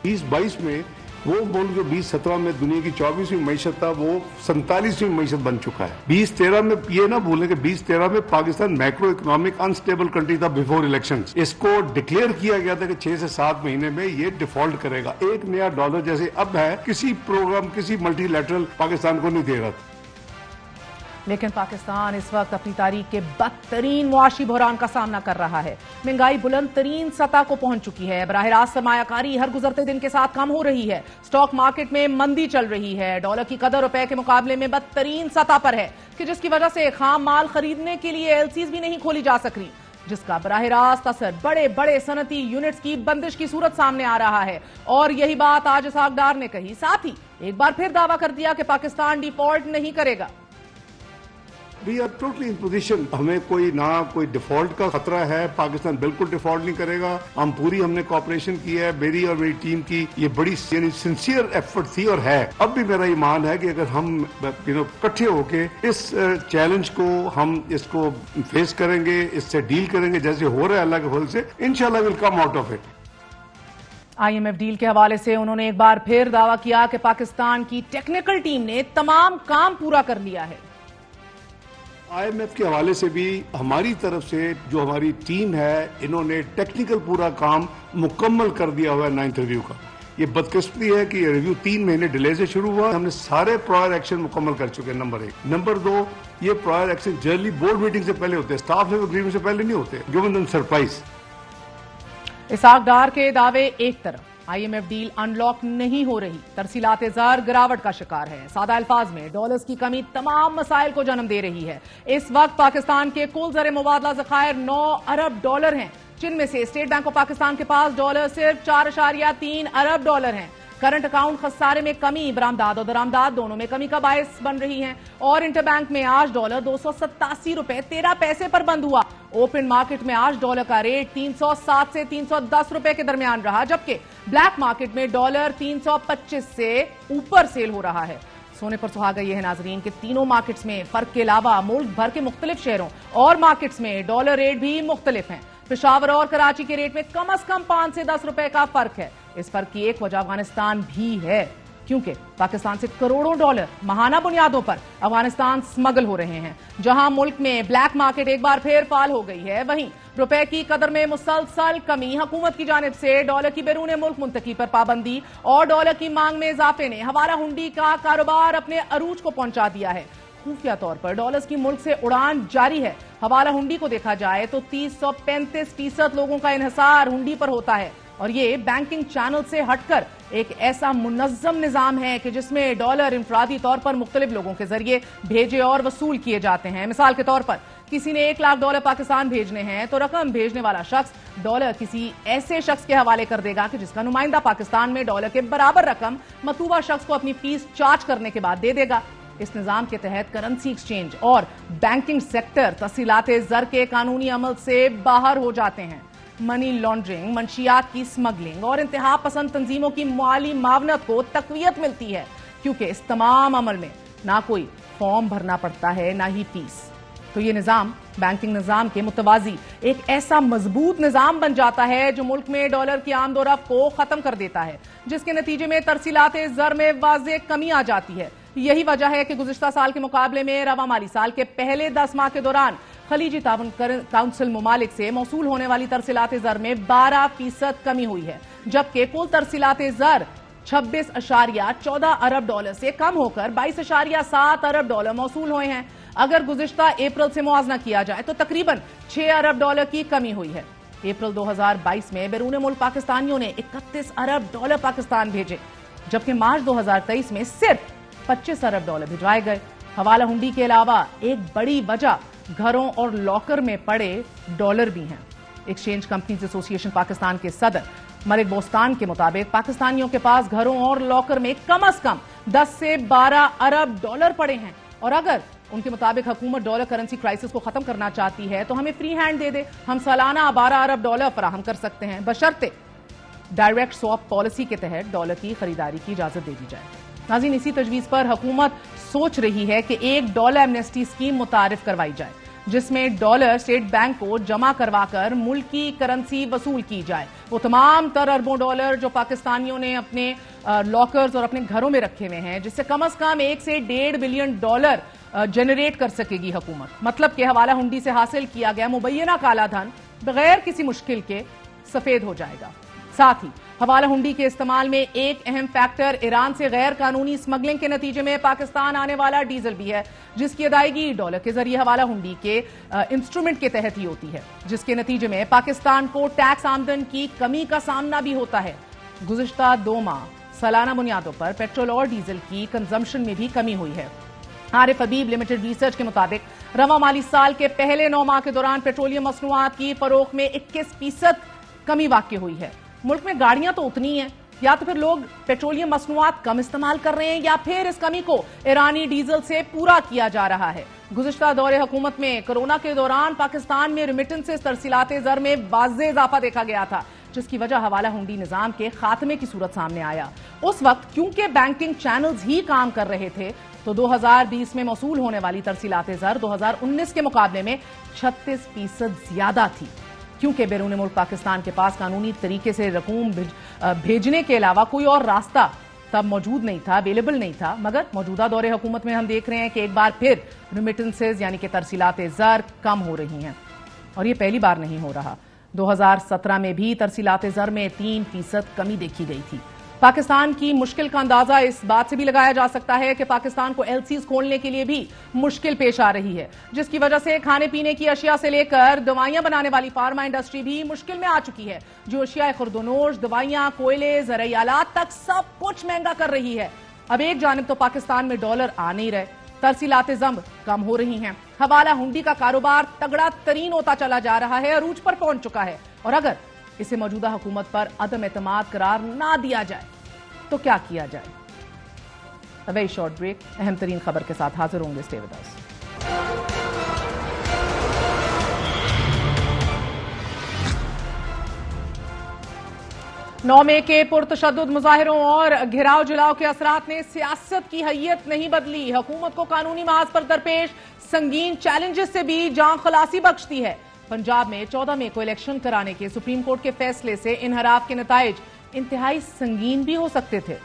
2022 میں وہ ملک جو 2017 میں دنیا کی 24ویں معیشت تھا وہ 47ویں معیشت بن چکا ہے. 2013 میں یہ نہ بھولیں کہ 2013 میں Pakistan macro economic unstable country تھا بیفور الیکشنز. اس کو ڈکلیئر کیا گیا تھا کہ 6 سے 7 مہینے میں یہ ڈیفالٹ کرے گا. ایک نیا ڈالر جیسے اب ہے کسی پروگرام, کسی ملٹی لیٹرل پاکستان کو نہیں دے رہا. لیکن پاکستان اس وقت اپنی تاریخ کے بدترین معاشی بحران کا سامنا کر رہا ہے. مہنگائی بلند ترین سطح کو پہنچ چکی ہے. براہ راست سرمایہ کاری ہر گزرتے دن کے ساتھ کم ہو رہی ہے. اسٹاک مارکیٹ میں مندی چل رہی ہے. ڈالر کی قدر روپے کے مقابلے میں بدترین سطح پر ہے, کہ جس کی وجہ سے خام مال خریدنے کے لیے ایلسیز بھی نہیں کھولی جا سک رہی, جس کا براہ راست اثر بڑے بڑے صنعتی یونٹس کی بندش کی صورت سامنے آ رہا ہے. اور یہی بات آج اسحاق ڈار نے کہی. ساتھ ہی ایک بار پھر دعویٰ کر دیا کہ پاکستان ڈیفالٹ نہیں کرے گا. We are totally in position. ہمیں کوئی ڈیفالٹ کا خطرہ ہے. پاکستان بالکل ڈیفالٹ نہیں کرے گا. ہم نے کوآپریشن کی ہے, میری اور میری ٹیم کی. یہ بڑی سنسیئر ایفرٹ تھی اور ہے. اب بھی میرا ایمان ہے کہ اگر ہم اکٹھے ہو کے اس چیلنج کو ہم اس کو فیس کریں گے, اس سے ڈیل کریں گے جیسے ہو رہا ہے اللہ کے فضل سے, انشاءاللہ we'll come out of it. IMF deal کے حوالے سے انہوں نے ایک بار پھر دعویٰ کیا کہ پاکستان کی ٹیکنیکل ٹیم نے تمام کام پورا کر لیا ہے. IMF کے حوالے سے بھی ہماری طرف سے جو ہماری ٹیم ہے, انہوں نے ٹیکنیکل پورا کام مکمل کر دیا ہوا ہے 9th ریویو کا. یہ بدقسمتی ہے کہ یہ ریویو 3 مہینے ڈیلے سے شروع ہوا. ہم نے سارے پرائر ایکشن مکمل کر چکے ہیں. نمبر 1. نمبر 2, یہ prior action generally board meeting سے پہلے ہوتے ہیں, اسٹاف لیول اگریمنٹ سے پہلے نہیں ہوتے. Given them surprise. Ishaq Dar کے دعوے ایک طرف, IMF ڈیل ان لاک نہیں ہو رہی, ترسیلات زر گراوٹ کا شکار ہے. سادہ الفاظ میں ڈالرز کی کمی تمام مسائل کو جنم دے رہی ہے. اس وقت پاکستان کے کل زر مبادلہ ذخائر 9 ارب ڈالر ہیں, جن میں سے اسٹیٹ بینک آف پاکستان کے پاس ڈالر صرف 4.3 ارب ڈالر ہیں. کرنٹ اکاؤنٹ خسارے میں کمی برآمدات اور درآمدات دونوں میں کمی کا باعث بن رہی ہیں. اور انٹر بینک میں آج ڈالر 287 روپے 13 پیسے پر بند ہوا. اوپن مارکیٹ میں آج ڈالر کا ریٹ 307 سے 310 روپے کے درمیان رہا, جبکہ بلیک مارکیٹ میں ڈالر 325 سے اوپر سیل ہو رہا ہے. सोने पर सुहागा ये है नाजरीन कि तीनों मार्केट्स में फर्क के अलावा मुल्क भर के मुख्तलिफ शहरों और मार्केट्स में डॉलर रेट भी मुख्तलिफ हैं। पेशावर और कराची के रेट में कम से कम 5 से 10 रुपए का फर्क है। इस फर्क की एक वजह अफगानिस्तान भी है, क्योंकि पाकिस्तान से करोड़ों डॉलर महाना बुनियादों पर अफगानिस्तान स्मगल हो रहे हैं। जहां मुल्क में ब्लैक मार्केट एक बार फिर फाल हो गई है, वहीं रुपए की कदर में मुसलसल कमी, हुकूमत की जानिब से डॉलर की बैरून मुल्क मुंतकी पर पाबंदी और डॉलर की मांग में इजाफे ने हवाला हुंडी का कारोबार अपने अरूज को पहुंचा दिया है। खुफिया तौर पर डॉलर्स की मुल्क से उड़ान जारी है। हवाला हुंडी को देखा जाए तो 30-35% लोगों का इन्हिसार हुंडी पर होता है, और ये बैंकिंग चैनल से हटकर एक ऐसा मुनज़्ज़म निजाम है कि जिसमें डॉलर इंफरादी तौर पर मुख्तलिफ लोगों के जरिए भेजे और वसूल किए जाते हैं। मिसाल के तौर पर किसी ने 1 लाख डॉलर पाकिस्तान भेजने हैं तो रकम भेजने वाला शख्स डॉलर किसी ऐसे शख्स के हवाले कर देगा कि जिसका नुमाइंदा पाकिस्तान में डॉलर के बराबर रकम मतूबा शख्स को अपनी फीस चार्ज करने के बाद दे देगा। इस निजाम के तहत करेंसी एक्सचेंज और बैंकिंग सेक्टर तफसीलाते ज़र के कानूनी अमल से बाहर हो जाते हैं। मनी लॉन्ड्रिंग, मंशियात की स्मगलिंग और इंतहा पसंद तंजीमों की माली मावनत को तकवीयत मिलती है, क्योंकि इस तमाम अमल में ना कोई फॉर्म भरना पड़ता है ना ही फीस। तो ये निजाम बैंकिंग निजाम के मुतवाजी एक ऐसा मजबूत निजाम बन जाता है जो मुल्क में डॉलर की आमदोरफ्त को खत्म कर देता है, जिसके नतीजे में तरसीलाते ज़र में वाज़ेह कमी आ जाती है। यही वजह है कि गुज़िश्ता साल के मुकाबले में रवा माली साल के पहले 10 माह के दौरान खलीजी ताउन काउंसिल ममालिक से मौसूल होने वाली तरसीलाते ज़र में 12% कमी हुई है, जबकि कुल तरसीलाते ज़र 26.14 अरब डॉलर से कम होकर 22.7 अरब डॉलर मौसूल हुए हैं। अगर गुज़िश्ता अप्रैल से मुआवजा किया जाए तो तकरीबन 6 अरब डॉलर की कमी हुई है। अप्रैल 2022 में बैरून मुल्क पाकिस्तानियों ने 31 अरब डॉलर पाकिस्तान भेजे, जबकि मार्च 2023 में सिर्फ 25 अरब डॉलर भिजवाए गए। हवाला हुंडी के अलावा एक बड़ी वजह घरों और लॉकर में पड़े डॉलर भी हैं। एक्सचेंज कंपनीज एसोसिएशन पाकिस्तान के सदर मलिक बोस्तान के मुताबिक पाकिस्तानियों के पास घरों और लॉकर में कम से कम 10 से 12 अरब डॉलर पड़े हैं, और अगर उनके मुताबिक हुकूमत डॉलर करेंसी क्राइसिस को खत्म करना चाहती है तो हमें फ्री हैंड दे दे, हम सालाना 12 अरब डॉलर फराहम कर सकते हैं, बशर्ते डायरेक्ट स्वैप पॉलिसी के तहत डॉलर की खरीदारी की इजाजत दे दी जाए। नाज़रीन, इसी तजवीज़ पर हुकूमत सोच रही है कि $1 एमनेस्टी स्कीम मुतारिफ करवाई जाए, जिसमें डॉलर स्टेट बैंक को जमा करवाकर मुल्क की करेंसी वसूल की जाए। वो तमाम तर अरबों डॉलर जो पाकिस्तानियों ने अपने लॉकर्स और अपने घरों में रखे हुए हैं, जिससे कम से कम 1 से 1.5 बिलियन डॉलर जनरेट कर सकेगी हुकूमत। मतलब कि हवाला हुंडी से हासिल किया गया मुबैना काला धन बगैर किसी मुश्किल के सफेद हो जाएगा। साथ ही हवाला हुंडी के इस्तेमाल में एक अहम फैक्टर ईरान से गैर कानूनी स्मगलिंग के नतीजे में पाकिस्तान आने वाला डीजल भी है, जिसकी अदायगी डॉलर के जरिए हवाला हुंडी के इंस्ट्रूमेंट के तहत ही होती है, जिसके नतीजे में पाकिस्तान को टैक्स आमदन की कमी का सामना भी होता है। गुज़िश्ता 2 माह सालाना बुनियादों पर पेट्रोल और डीजल की कंजम्पशन में भी कमी हुई है। आरिफ हबीब लिमिटेड रिसर्च के मुताबिक रवा माली साल के पहले 9 माह के दौरान पेट्रोलियम मसनूआत की फरोख्त में 21% कमी वाक़ई हुई है। मुल्क में गाड़ियां तो उतनी हैं, या तो फिर लोग पेट्रोलियम मसनूआत कम इस्तेमाल कर रहे हैं, या फिर इस कमी को ईरानी डीजल से पूरा किया जा रहा है। गुज़िश्ता दौरे हुकूमत में कोरोना के दौरान पाकिस्तान में रेमिटेंसेस तरसीलाते ज़र में वाज़ेह इजाफा देखा गया था, जिसकी वजह हवाला हुंडी निजाम के खात्मे की सूरत सामने आया। उस वक्त क्योंकि बैंकिंग चैनल्स ही काम कर रहे थे, तो 2020 में मौसूल होने वाली तरसीलाते ज़र 2019 के मुकाबले में 36% ज्यादा थी, क्योंकि बैरून मुल्क पाकिस्तान के पास कानूनी तरीके से रकूम भेजने के अलावा कोई और रास्ता तब मौजूद नहीं था, अवेलेबल नहीं था। मगर मौजूदा दौरे हुकूमत में हम देख रहे हैं कि एक बार फिर रेमिटेंसेज यानी कि तरसीलाते ज़र कम हो रही हैं, और ये पहली बार नहीं हो रहा। 2017 में भी तरसीलाते ज़र में 3% कमी देखी गई थी। पाकिस्तान की मुश्किल का अंदाजा इस बात से भी लगाया जा सकता है कि पाकिस्तान को एलसीज खोलने के लिए भी मुश्किल पेश आ रही है, जिसकी वजह से खाने पीने की अशिया से लेकर दवाइयां बनाने वाली फार्मा इंडस्ट्री भी मुश्किल में आ चुकी है, जो अशिया खुर्दनोश, दवाइयां, कोयले, ज़राई आलात तक सब कुछ महंगा कर रही है। अब एक जानिब तो पाकिस्तान में डॉलर आ नहीं रहे, तरसीलाते ज़र कम हो रही हैं, हवाला हुंडी का कारोबार तगड़ा तरीन होता चला जा रहा है, अरूज पर पहुंच चुका है, और अगर इसे मौजूदा हुकूमत पर अदम एतमाद करार ना दिया जाए तो क्या किया जाए। अ वेरी शॉर्ट ब्रेक, अहम तरीन खबर के साथ हाजिर होंगे, स्टे विद अस। 9 मई के पुरतशद्दुद मुजाहिरों और घिराव जलाव के असरात ने सियासत की हैयत नहीं बदली। हुकूमत को कानूनी महाज पर दरपेश संगीन चैलेंजेस से भी जान खलासी बख्शती है। पंजाब में 14 मई को इलेक्शन कराने के सुप्रीम कोर्ट के फैसले से इनहराफ के नताइज इंतहाई संगीन भी हो सकते थे,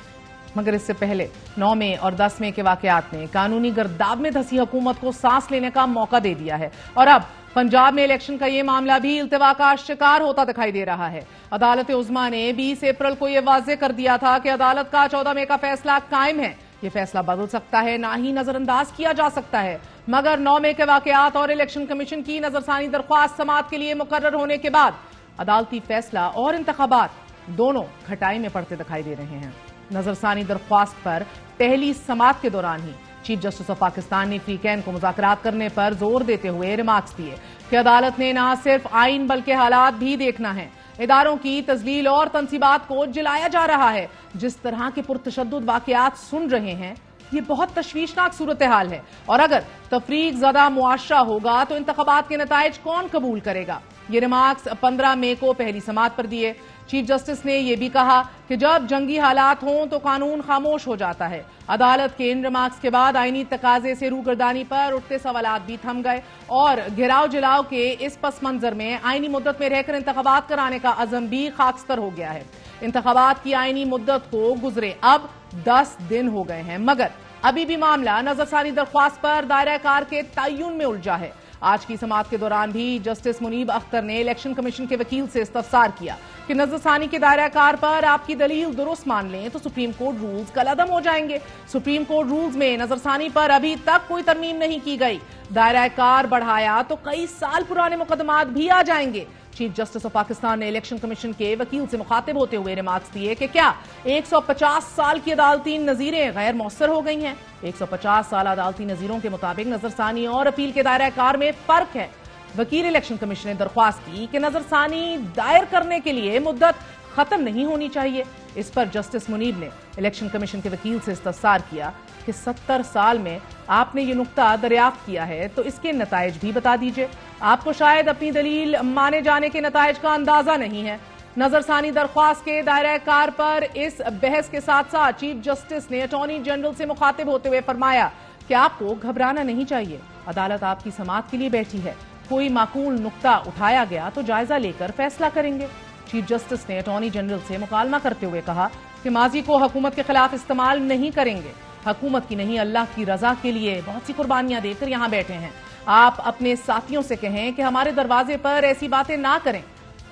मगर इससे पहले 9 मई और 10 मई के वाकयात ने कानूनी गर्दाब में धंसी हुकूमत को सांस लेने का मौका दे दिया है और अब पंजाब में इलेक्शन का ये मामला भी इल्तिवा का शिकार होता दिखाई दे रहा है। अदालत उज़्मा ने 20 अप्रैल को यह वाज़ेह कर दिया था कि अदालत का 14 मई का फैसला कायम है। ये फैसला बदल सकता है, ना ही नजरअंदाज किया जा सकता है, मगर 9 मई के वाकयात और इलेक्शन कमीशन की नजरसानी दरख्वास्त समाअत के लिए मुकर्रर होने के बाद अदालती फैसला और इंतखाबात दोनों खटाई में पड़ते दिखाई दे रहे हैं। नजरसानी दरख्वास्त पर पहली समाअत के दौरान ही चीफ जस्टिस ऑफ पाकिस्तान ने फ्रीकैन को मुज़ाकरात करने पर जोर देते हुए रिमार्क्स दिए कि अदालत ने न सिर्फ आइन बल्कि हालात भी देखना है। इदारों की तजलील और तनसीबात को जिलाया जा रहा है। जिस तरह के पुरतशद्दुद वाकयात सुन रहे हैं, ये बहुत तशवीशनाक सूरत हाल है और अगर तफरीक ज़दा मुआशरा होगा तो इंतखाबात के नताइज कौन कबूल करेगा। ये रिमार्क्स 15 मई को पहली समाअत पर दिए। चीफ जस्टिस ने यह भी कहा कि जब जंगी हालात हों तो कानून खामोश हो जाता है। अदालत के इन रिमार्क्स के बाद आईनी तकाजे से रूगर्दानी पर उठते सवालात भी थम गए और घिराव जलाव के इस पस मंजर में आईनी मुद्दत में रहकर इंतखाबात कराने का अज़म भी खाकस्तर हो गया है। इंतखाबात की आईनी मुद्दत को गुजरे अब 10 दिन हो गए हैं, मगर अभी भी मामला नजरसानी दरख्वास्त पर दायरा कार के तय्युन में उलझा है। आज की समाअत के दौरान भी जस्टिस मुनीब अख्तर ने इलेक्शन कमीशन के वकील से इस्तफसार किया कि नजरसानी के दायरा कार पर आपकी दलील दुरुस्त मान लें तो सुप्रीम कोर्ट रूल्स कलअदम हो जाएंगे। सुप्रीम कोर्ट रूल्स में नजरसानी पर अभी तक कोई तरमीम नहीं की गई। दायरा कार बढ़ाया तो कई साल पुराने मुकदमात भी आ जाएंगे। चीफ जस्टिस ऑफ पाकिस्तान ने इलेक्शन कमीशन के वकील से मुखातिब होते हुए रिमार्क्स दिए कि क्या 150 साल की अदालती नजीरें गैर मौसर हो गई हैं। 150 साल अदालती नजीरों के मुताबिक नजरसानी और अपील के दायरा कार में फर्क है। वकील इलेक्शन कमीशन ने दरख्वास्त की कि नजरसानी दायर करने के लिए मुद्दत खत्म नहीं होनी चाहिए। इस पर जस्टिस मुनीब ने इलेक्शन कमीशन के वकील से इस्तफसार किया कि 70 साल में आपने ये नुक्ता दरियाफ्त किया है तो इसके नताइज भी बता दीजिए। आपको शायद अपनी दलील माने जाने के नताइज का अंदाजा नहीं है। नजरसानी दरख्वास्त के दायरा कार पर इस बहस के साथ साथ चीफ जस्टिस ने अटॉर्नी जनरल से मुखातिब होते हुए फरमाया कि आपको घबराना नहीं चाहिए, अदालत आपकी समाअत के लिए बैठी है। कोई माकूल नुक्ता उठाया गया तो जायजा लेकर फैसला करेंगे। चीफ जस्टिस ने अटॉर्नी जनरल से मुकालमा करते हुए कहा कि माजी को हुकूमत के खिलाफ इस्तेमाल नहीं करेंगे। हुकूमत की नहीं, अल्लाह की रजा के लिए बहुत सी कुर्बानियां देकर यहां बैठे हैं। आप अपने साथियों से कहें कि हमारे दरवाजे पर ऐसी बातें ना करें,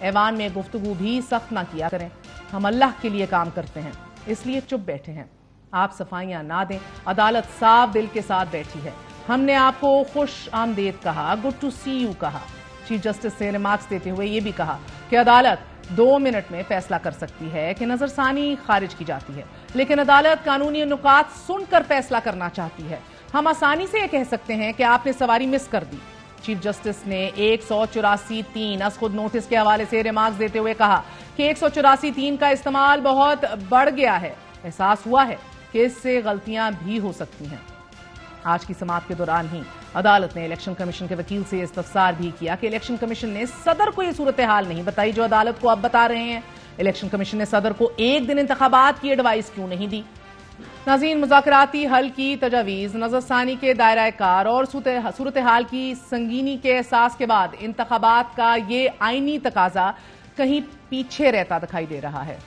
ऐवान में गुफ्तगू भी सख्त ना किया करें। हम अल्लाह के लिए काम करते हैं, इसलिए चुप बैठे हैं। आप सफाइयां ना दें, अदालत साफ दिल के साथ बैठी है। हमने आपको खुश आमदेद कहा, गुड टू सी यू कहा। चीफ जस्टिस ने रिमार्क्स देते हुए यह भी कहा कि अदालत 2 मिनट में फैसला कर सकती है कि नजरसानी खारिज की जाती है, लेकिन अदालत कानूनी नुकात सुनकर फैसला करना चाहती है। हम आसानी से यह कह सकते हैं कि आपने सवारी मिस कर दी। चीफ जस्टिस ने 184(3) अस खुद नोटिस के हवाले से रिमार्क्स देते हुए कहा कि 184(3) का इस्तेमाल बहुत बढ़ गया है। एहसास हुआ है कि इससे गलतियां भी हो सकती हैं। आज की समाअत के दौरान ही अदालत ने इलेक्शन कमीशन के वकील से इस्तफसार भी किया कि इलेक्शन कमीशन ने सदर को यह सूरत हाल नहीं बताई जो अदालत को अब बता रहे हैं। इलेक्शन कमीशन ने सदर को एक दिन इंतखाबात की एडवाइस क्यों नहीं दी। नाज़रीन, मुज़ाकराती हल की तजावीज़, नजरसानी के दायरा कार और सूरत हाल की संगीनी के एहसास के बाद इंतखाबात का ये आईनी तकाजा कहीं पीछे रहता दिखाई दे रहा है।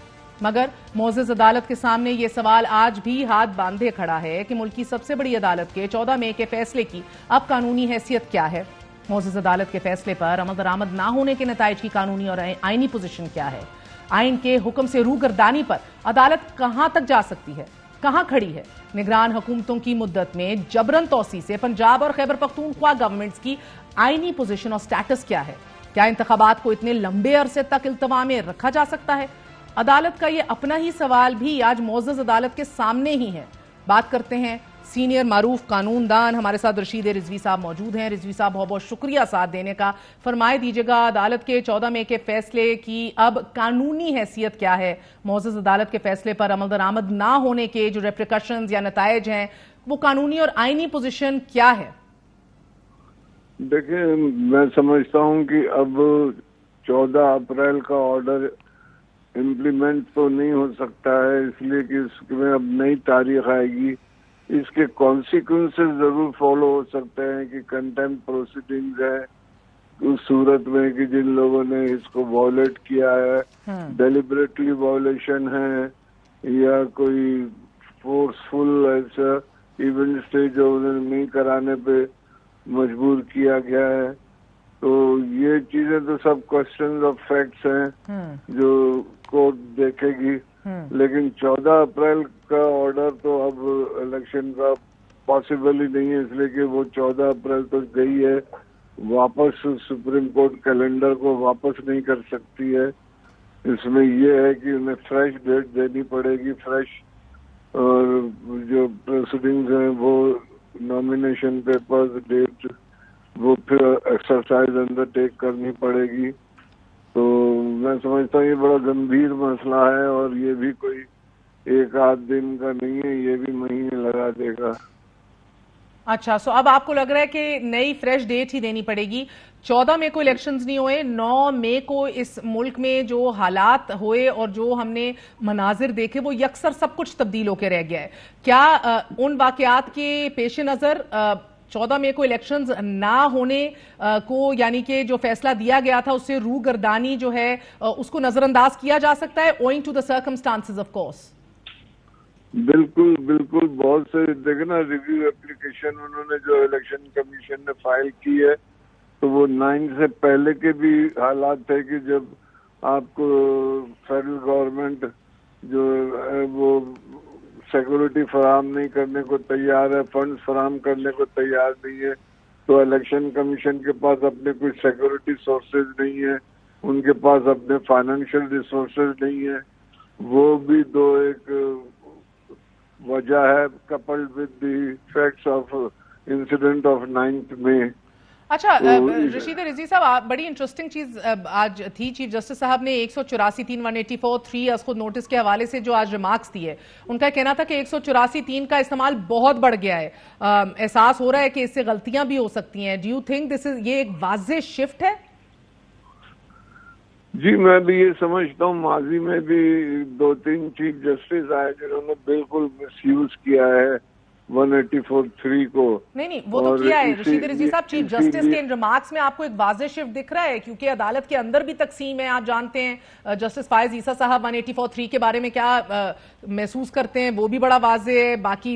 मगर मोअज़्ज़ज़ अदालत के सामने ये सवाल आज भी हाथ बांधे खड़ा है कि मुल्क की सबसे बड़ी अदालत के 14 मई के फैसले की अब कानूनी हैसियत क्या है। मोअज़्ज़ज़ अदालत के फैसले पर अमल दरामद ना होने के नताइज की कानूनी और आईनी पोजीशन क्या है। आइन के हुक्म से रूगर्दानी पर अदालत कहां तक जा सकती है, कहां खड़ी है। निगरान हुकूमतों की मुद्दत में जबरन तौसी से पंजाब और खैबर पख्तूनख्वा गवर्नमेंट्स की आईनी पोजीशन और स्टेटस क्या है। क्या इंतखाबात को इतने लंबे अरसे तक इल्तवा में रखा जा सकता है। अदालत का यह अपना ही सवाल भी आज मुअज़्ज़ज़ अदालत के सामने ही है। बात करते हैं सीनियर मारूफ कानूनदान, हमारे साथ रशीद रिजवी साहब मौजूद हैं। रिजवी साहब, बहुत बहुत शुक्रिया साथ देने का। फरमाए दीजिएगा, अदालत के 14 मई के फैसले की अब कानूनी हैसियत क्या है। मुअज़्ज़ज़ अदालत के फैसले पर अमल दरामद ना होने के जो रेप्रिकॉशंस या नताइज हैं, वो कानूनी और आईनी पोजीशन क्या है। देखिए, मैं समझता हूं कि अब 14 अप्रैल का ऑर्डर امپلیمنٹ تو نہیں ہو سکتا ہے، اس لیے کہ اس میں اب نئی تاریخ آئے گی. اس کے کانسیکوینسز ضرور فالو ہو سکتے ہیں کہ کنٹمپٹ پروسیڈنگز ہے اس صورت میں کہ جن لوگوں نے اس کو وائلیٹ کیا ہے، ڈیلیبریٹلی وائلیشن ہے یا کوئی فورسفل ایسا ایونٹ اسٹیج نہیں کرانے پہ مجبور کیا گیا ہے. تو یہ چیزیں تو سب کوشچنز آف فیکٹس ہیں جو کورٹ دیکھے گی. لیکن 14 اپریل کا آرڈر تو اب الیکشن کا پاسبل ہی نہیں ہے، اس لیے کہ وہ 14 اپریل تو گئی ہے، واپس سپریم کورٹ کیلنڈر کو واپس نہیں کر سکتی ہے. اس میں یہ ہے کہ انہیں فریش ڈیٹ دینی پڑے گی، فریش، اور جو پروسیڈنگز ہیں وہ نامینیشن پیپرز ڈیٹ وہ پھر ایکسرسائز انڈر ٹیک کرنی پڑے گی. تو میں سمجھتا ہوں یہ بڑا گمبھیر مسئلہ ہے اور یہ بھی کوئی ایک آدھ دن کا نہیں ہے، یہ بھی مہینے لگا دے گا. اچھا، سو اب آپ کو لگ رہا ہے کہ نئی فریش ڈیٹ ہی دینی پڑے گی. 14 مئی کو الیکشنز نہیں ہوئے، 9 مئی کو اس ملک میں جو حالات ہوئے اور جو ہم نے مناظر دیکھے وہ یکسر سب کچھ تبدیل ہو کے رہ گیا ہے. کیا ان واقعات کے پیش نظر 14 مئی کو الیکشنز نہ ہونے کو، یعنی کہ جو فیصلہ دیا گیا تھا اس سے روگردانی جو ہے اس کو نظر انداز کیا جا سکتا ہے owing to the circumstances of course? بالکل بالکل. بہت سے دیکھیں نا ریویو اپلیکیشن انہوں نے جو الیکشن کمیشن نے فائل کی ہے تو وہ 9 سے پہلے کے بھی حالات تھے کہ جب آپ کو فیڈرل گورنمنٹ جو ہے وہ سیکورٹی فراہم نہیں کرنے کو تیار ہے، فنڈز فراہم کرنے کو تیار نہیں ہے، تو الیکشن کمیشن کے پاس اپنے کوئی سیکورٹی سورسز نہیں ہے، ان کے پاس اپنے فائنینشیل ریسورسز نہیں ہے. وہ بھی دو ایک وجہ ہے، coupled with the facts of incident of 9 مئی. اچھا رشید رضوی صاحب، بڑی انٹرسٹنگ چیز آج تھی، چیف جسٹس صاحب نے 184(3) 184(3) از خود نوٹس کے حوالے سے جو آج ریمارکس دیے، ان کا کہنا تھا کہ 184(3) کا استعمال بہت بڑھ گیا ہے، احساس ہو رہا ہے کہ اس سے غلطیاں بھی ہو سکتی ہیں. ڈو یو تھنک دس از یہ ایک واضح شفٹ ہے؟ جی میں بھی یہ سمجھتا ہوں، ماضی میں بھی 2-3 چیف جسٹس آئے جنہوں نے بالکل مس یوز کیا ہے 184(3) کو. نہیں وہ تو کیا ہے رشید رضوی صاحب. چیف جسٹس کے ان ریمارکس میں آپ کو ایک واضح شفٹ دکھ رہا ہے؟ کیونکہ عدالت کے اندر بھی تقسیم ہے، آپ جانتے ہیں جسٹس فائز عیسیٰ صاحب 184(3) کے بارے میں کیا محسوس کرتے ہیں وہ بھی بڑا واضح ہے، باقی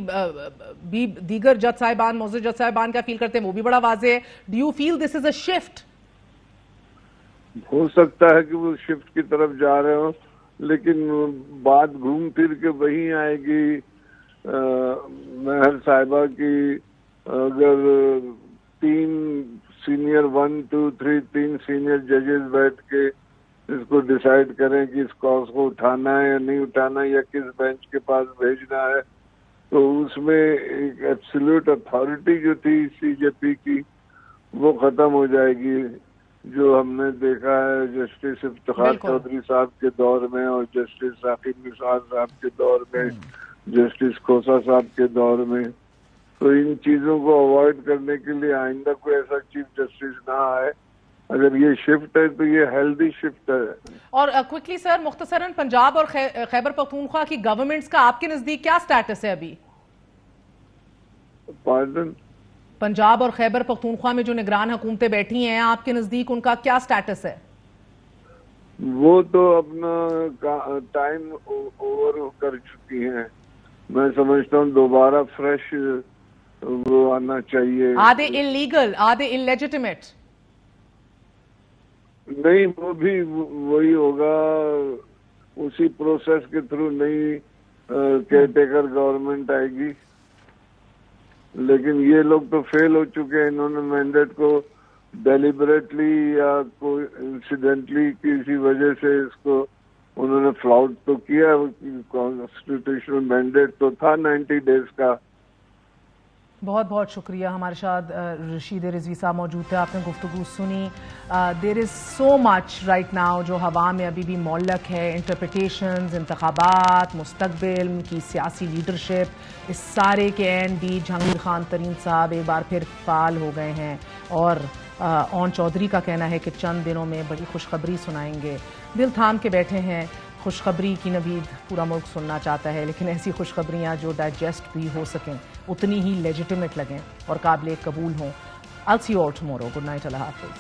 بھی دیگر جج صاحبان، معزز جج صاحبان کیا فیل کرتے ہیں وہ بھی بڑا واضح ہے. Do you feel this is a shift? ہو سکتا ہے کہ وہ شفٹ کی طرف جا رہے ہوں، لیکن بات گھوم پھر کے وہی آئے گی مہر صاحبہ کی. اگر 3 سینئر 1, 2, 3 3 سینئر ججز بیٹھ کے اس کو ڈیسائیڈ کریں کہ اس کاز کو اٹھانا ہے یا نہیں اٹھانا ہے یا کس بینچ کے پاس بھیجنا ہے، تو اس میں ایک ایبسلیوٹ اتھارٹی جو تھی سی جے پی کی وہ ختم ہو جائے گی، جو ہم نے دیکھا ہے جسٹس افتخار چودھری صاحب کے دور میں اور جسٹس ثاقب نثار صاحب کے دور میں، جسٹس کھوسا صاحب کے دور میں. تو ان چیزوں کو اوائڈ کرنے کے لیے آئندہ کوئی ایسا چیف جسٹس نہ آئے. اگر یہ شفٹ ہے تو یہ ہیلدی شفٹ ہے. اور کوئکلی سر، مختصراً پنجاب اور خیبر پختونخوا کی گورنمنٹس کا آپ کے نزدیک کیا سٹیٹس ہے ابھی؟ پارڈن؟ پنجاب اور خیبر پختونخوا میں جو نگران حکومتیں بیٹھی ہیں آپ کے نزدیک ان کا کیا سٹیٹس ہے؟ وہ تو اپنا ٹائم اوور کر چکی ہیں. میں سمجھتا ہوں دوبارہ فریش وہ آنا چاہیے. آدھے انلیگل، آدھے انلیجیٹیمیٹ؟ نہیں، وہ بھی وہی ہوگا، اسی پروسیس کے تھرو نئی کیئر ٹیکر گورنمنٹ آئے گی. لیکن یہ لوگ تو فیل ہو چکے ہیں، انہوں نے مینڈیٹ کو ڈیلیبریٹلی یا کوئی انسیڈنٹلی کسی وجہ سے اس کو انہوں نے فلاؤٹ تو کیا. کانسٹیٹیوشنل مینڈیٹ تو تھا 90 days کا. بہت بہت شکریہ. ہمارے ساتھ رشید رضوی صاحب موجود تھے، آپ نے گفتگو سنی. دیر از سو مچ رائٹ ناؤ جو ہوا میں ابھی بھی معلق ہے، انٹرپریٹیشنز، انتخابات، مستقبل کی سیاسی لیڈرشپ، اس سارے کے اینڈ بھی جہانگیر خان ترین صاحب ایک بار پھر فعال ہو گئے ہیں اور اون چودھری کا کہنا ہے کہ چند دنوں میں بڑی خوشخبری سنائیں گے. دل تھام کے بیٹھے ہیں، خوشخبری کی نوید پورا ملک سننا چاہتا ہے، لیکن ایسی خوشخبریاں جو ڈائجسٹ بھی ہو سکیں، اتنی ہی لیجیٹیمیٹ لگیں اور قابل قبول ہوں۔ I'll see you all tomorrow. Good night. Allah Hafiz.